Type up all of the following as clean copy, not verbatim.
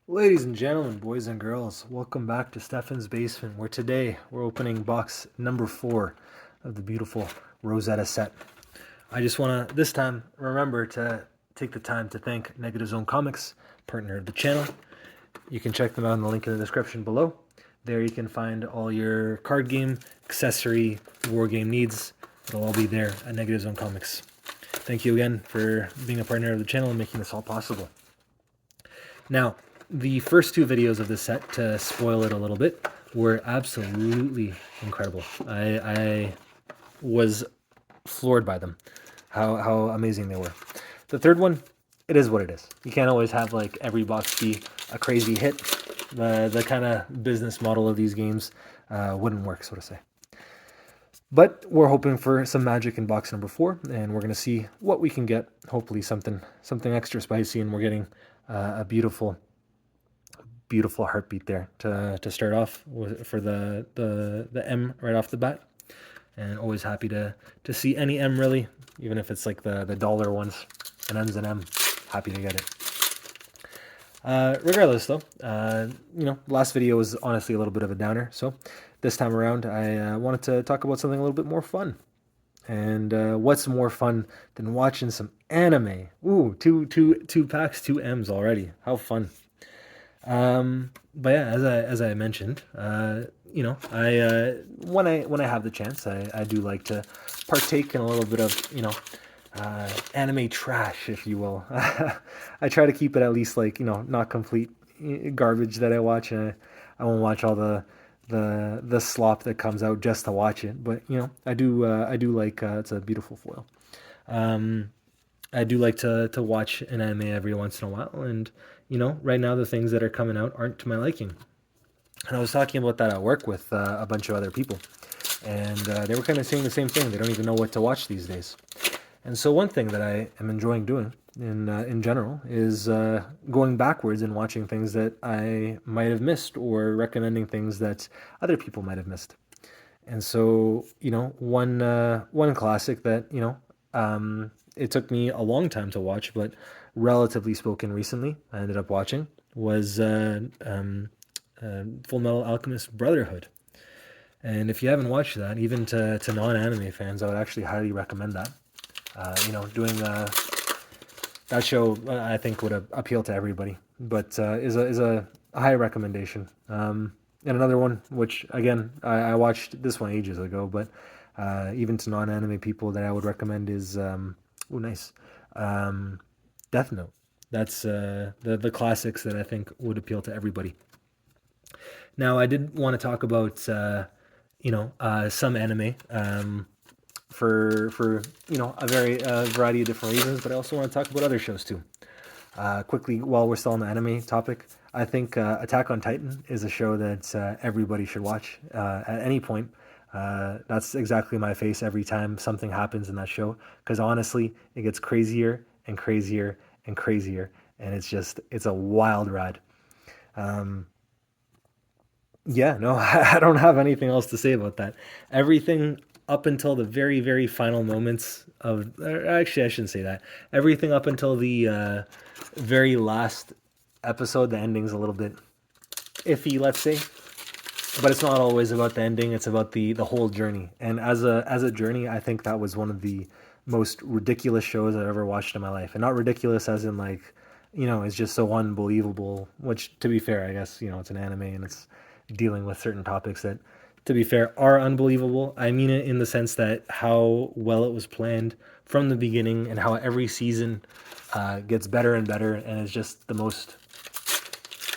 Ladies and gentlemen, boys and girls, welcome back to Stefan's Basement, where today we're opening box number 4 of the beautiful Rosetta set. I just want to, this time, remember to take the time to thank Negative Zone Comics, partner of the channel. You can check them out in the link in the description below. There you can find all your card game, accessory, war game needs. It'll all be there at Negative Zone Comics. Thank you again for being a partner of the channel and making this all possible. Now, the first two videos of this set, to spoil it a little bit, were absolutely incredible. I was floored by them, how amazing they were. The third one, it is what it is. You can't always have like every box be a crazy hit. The kind of business model of these games wouldn't work, so to say. But we're hoping for some magic in box number 4, and we're going to see what we can get. Hopefully something extra spicy, and we're getting a beautiful heartbeat there to start off with, for the M right off the bat. And always happy to see any M, really, even if it's like the dollar ones. An M's an M. Happy to get it. Regardless, though, last video was honestly a little bit of a downer. So this time around, I wanted to talk about something a little bit more fun. And what's more fun than watching some anime? Ooh, two packs, 2 M's already. How fun! But yeah, as I mentioned, I when I have the chance, I do like to partake in a little bit of anime trash, if you will. I try to keep it at least like not complete garbage that I watch, and I won't watch all the slop that comes out just to watch it. But I do like it's a beautiful foil. I do like to watch an anime every once in a while, and right now the things that are coming out aren't to my liking. And I was talking about that at work with a bunch of other people, and they were kind of saying the same thing. They don't even know what to watch these days. And so one thing that I am enjoying doing in general is going backwards and watching things that I might have missed, or recommending things that other people might have missed. And so one classic that it took me a long time to watch, but relatively spoken recently, I ended up watching, was Full Metal Alchemist Brotherhood. And if you haven't watched that, even to non-anime fans, I would actually highly recommend that. Doing that show, I think would appeal to everybody, but is a high recommendation. And another one, which again I watched this one ages ago, but even to non-anime people, that I would recommend is nice, Death Note. That's the classics that I think would appeal to everybody. Now, I did want to talk about some anime. For a variety of different reasons, but I also want to talk about other shows too. Quickly, while we're still on the anime topic, I think Attack on Titan is a show that everybody should watch at any point. That's exactly my face every time something happens in that show, because honestly, it gets crazier and crazier and crazier, and it's a wild ride. Yeah, no, I don't have anything else to say about that. Everything up until the very, very final moments of, actually, I shouldn't say that. Everything up until the very last episode, the ending's a little bit iffy, let's say. But it's not always about the ending, it's about the whole journey. And as a journey, I think that was one of the most ridiculous shows I've ever watched in my life. And not ridiculous as in like, it's just so unbelievable, which, to be fair, I guess, it's an anime and it's dealing with certain topics that, to be fair, are unbelievable. I mean it in the sense that how well it was planned from the beginning, and how every season gets better and better, and is just the most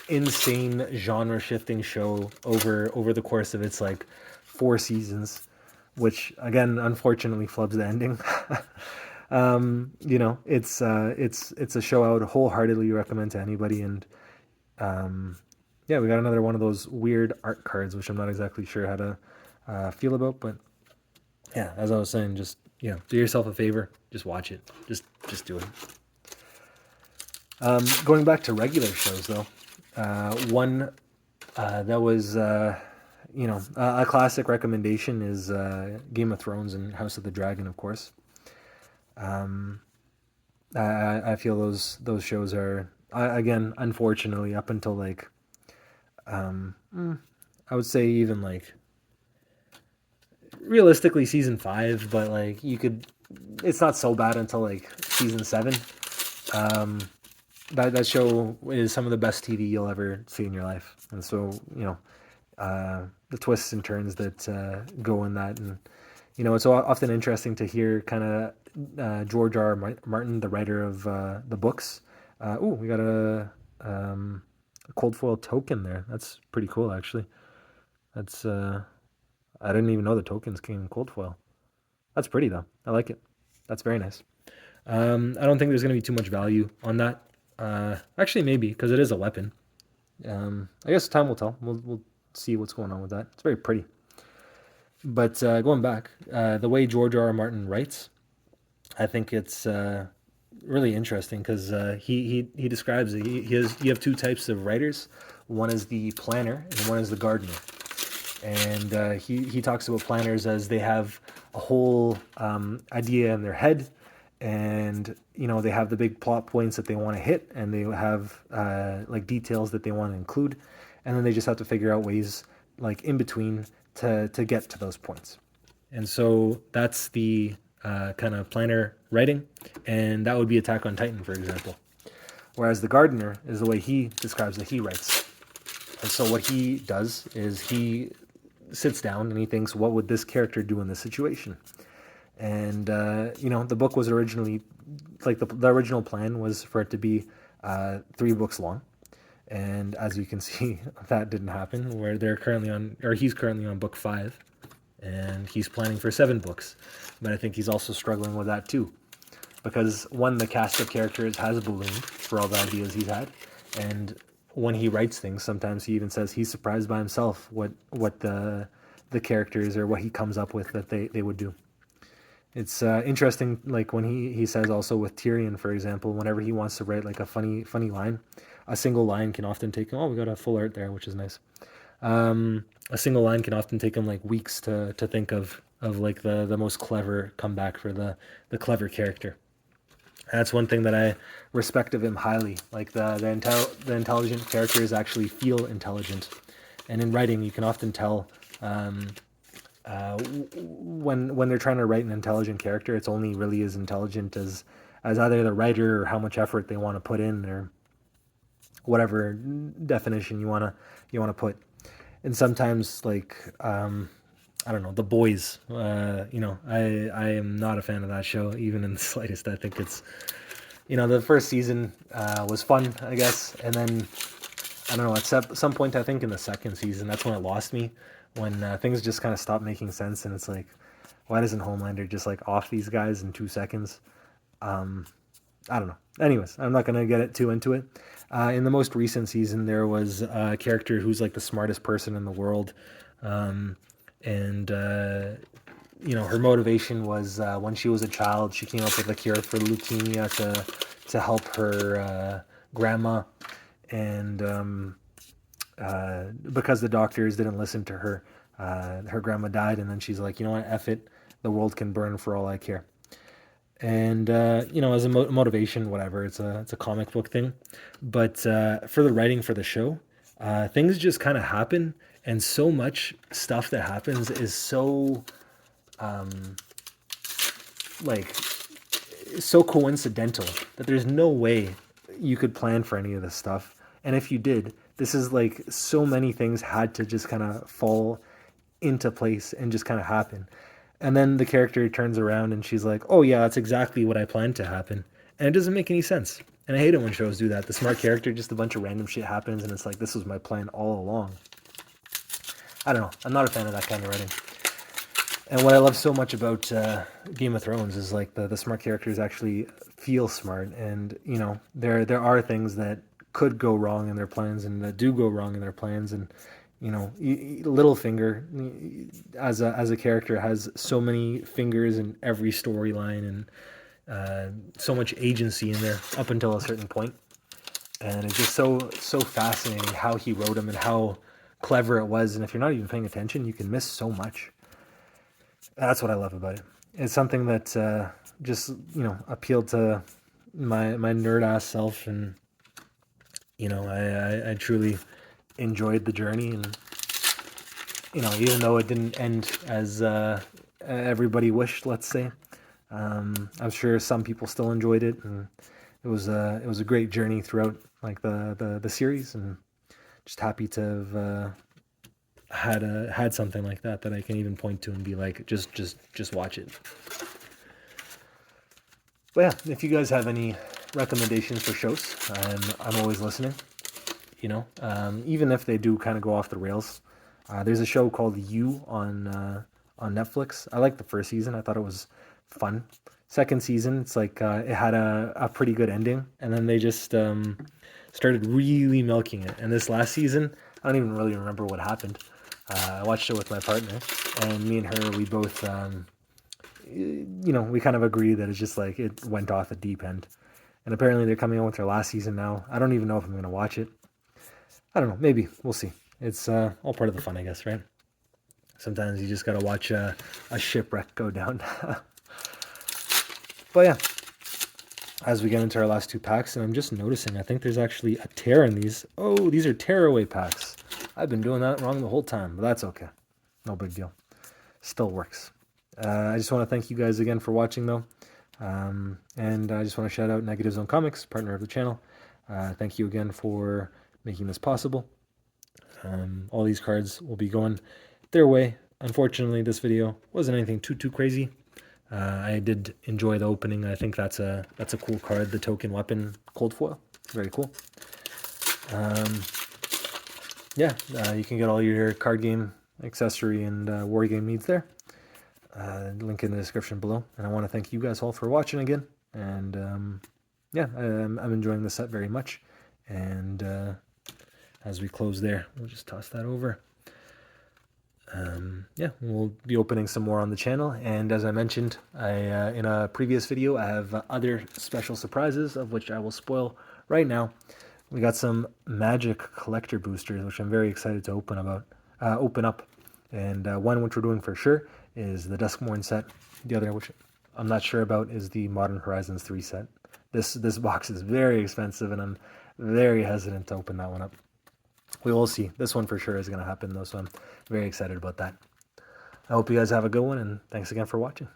insane genre-shifting show over the course of its like 4 seasons, which again, unfortunately, flubs the ending. It's a show I would wholeheartedly recommend to anybody, and yeah, we got another one of those weird art cards, which I'm not exactly sure how to feel about, but yeah, as I was saying, just do yourself a favor, just watch it, just do it. Going back to regular shows, though, one that was a classic recommendation is Game of Thrones and House of the Dragon, of course. I feel those shows are again, unfortunately, up until like um, I would say even like realistically season 5, but like you could, it's not so bad until like season 7. Um, that show is some of the best TV you'll ever see in your life, and so the twists and turns that go in that, and it's often interesting to hear kind of George R. R. Martin, the writer of the books. We got a cold foil token there. That's pretty cool, actually. That's I didn't even know the tokens came in cold foil. That's pretty though. I like it. That's very nice. I don't think there's going to be too much value on that. Actually, maybe because it is a weapon. I guess time will tell. We'll see what's going on with that. It's very pretty. But going back, the way George R. R. Martin writes, I think it's really interesting because he describes it. You have two types of writers. One is the planner, and one is the gardener. And he talks about planners as they have a whole idea in their head, and they have the big plot points that they want to hit, and they have like details that they want to include, and then they just have to figure out ways like in between to get to those points. And so that's the kind of planner writing, and that would be Attack on Titan, for example. Whereas the gardener is the way he describes that he writes. And so what he does is he sits down and he thinks, what would this character do in this situation? And the book was originally like the original plan was for it to be 3 books long, and as you can see, that didn't happen. Where he's currently on book 5, and he's planning for 7 books. But I think he's also struggling with that too, because one, the cast of characters has ballooned for all the ideas he's had, and when he writes things, sometimes he even says he's surprised by himself what the characters or what he comes up with that they would do. It's interesting, like when he says also with Tyrion, for example, whenever he wants to write like a funny line, a single line can often take him. Oh, we got a full art there, which is nice. A single line can often take him like weeks to think of like the most clever comeback for the clever character. That's one thing that I respect of him highly. Like the intelligent characters actually feel intelligent, and in writing you can often tell when they're trying to write an intelligent character, it's only really as intelligent as either the writer or how much effort they want to put in, or whatever definition you want to put. And sometimes like I don't know, The Boys. I am not a fan of that show, even in the slightest. I think it's the first season was fun, I guess, and then I don't know. At some point, I think in the second season, that's when it lost me. When things just kind of stopped making sense, and it's like, why doesn't Homelander just like off these guys in 2 seconds? I don't know. Anyways, I'm not gonna get too into it. In the most recent season, there was a character who's like the smartest person in the world, and her motivation was when she was a child, she came up with a cure for leukemia to help her grandma, and because the doctors didn't listen to her, her grandma died, and then she's like, you know what, F it, the world can burn for all I care. And as a motivation, whatever, it's a comic book thing, but for the writing for the show, things just kind of happen, and so much stuff that happens is so like so coincidental that there's no way you could plan for any of this stuff. And if you did, this is like so many things had to just kind of fall into place and just kind of happen. And then the character turns around and she's like, "Oh yeah, that's exactly what I planned to happen." And it doesn't make any sense. And I hate it when shows do that. The smart character, just a bunch of random shit happens and it's like, this was my plan all along. I don't know. I'm not a fan of that kind of writing. And what I love so much about Game of Thrones is like the smart characters actually feel smart, and there are things that could go wrong in their plans and that do go wrong in their plans, and Littlefinger as a character has so many fingers in every storyline, and so much agency in there up until a certain point, and it's just so fascinating how he wrote him and how clever it was, and if you're not even paying attention, you can miss so much. That's what I love about it. It's something that just appealed to my nerd ass self, and I truly enjoyed the journey, and even though it didn't end as everybody wished, let's say, I'm sure some people still enjoyed it, and it was a great journey throughout like the series, and just happy to have had something like that I can even point to and be like, just watch it. But yeah, if you guys have any recommendations for shows, I'm always listening. Even if they do kind of go off the rails. There's a show called You on Netflix. I liked the first season. I thought it was fun. Second season, it's like it had a pretty good ending, and then they just started really milking it. And this last season, I don't even really remember what happened. I watched it with my partner, and me and her, we both, we kind of agree that it's just like it went off the deep end. And apparently they're coming out with their last season now. I don't even know if I'm going to watch it. I don't know. Maybe. We'll see. It's all part of the fun, I guess, right? Sometimes you just got to watch a shipwreck go down. But yeah, as we get into our last two packs, and I'm just noticing, I think there's actually a tear in these. Oh, these are tearaway packs. I've been doing that wrong the whole time, but that's okay. No big deal. Still works. I just want to thank you guys again for watching, though. And I just want to shout out Negative Zone Comics, partner of the channel. Thank you again for making this possible. All these cards will be going their way. Unfortunately, this video wasn't anything too crazy. I did enjoy the opening. I think that's a cool card, the Token Weapon Cold Foil. Very cool. Yeah, you can get all your card game accessory and war game needs there. Link in the description below. And I want to thank you guys all for watching again. And yeah, I'm enjoying the set very much. And as we close there, we'll just toss that over. Yeah, we'll be opening some more on the channel, and as I mentioned, in a previous video, I have other special surprises, of which I will spoil right now. We got some magic collector boosters, which I'm very excited to open up, and one which we're doing for sure is the Duskmourn set. The other, which I'm not sure about, is the Modern Horizons 3 set. This box is very expensive, and I'm very hesitant to open that one up. We will see. This one for sure is going to happen, though, so I'm very excited about that. I hope you guys have a good one, and thanks again for watching.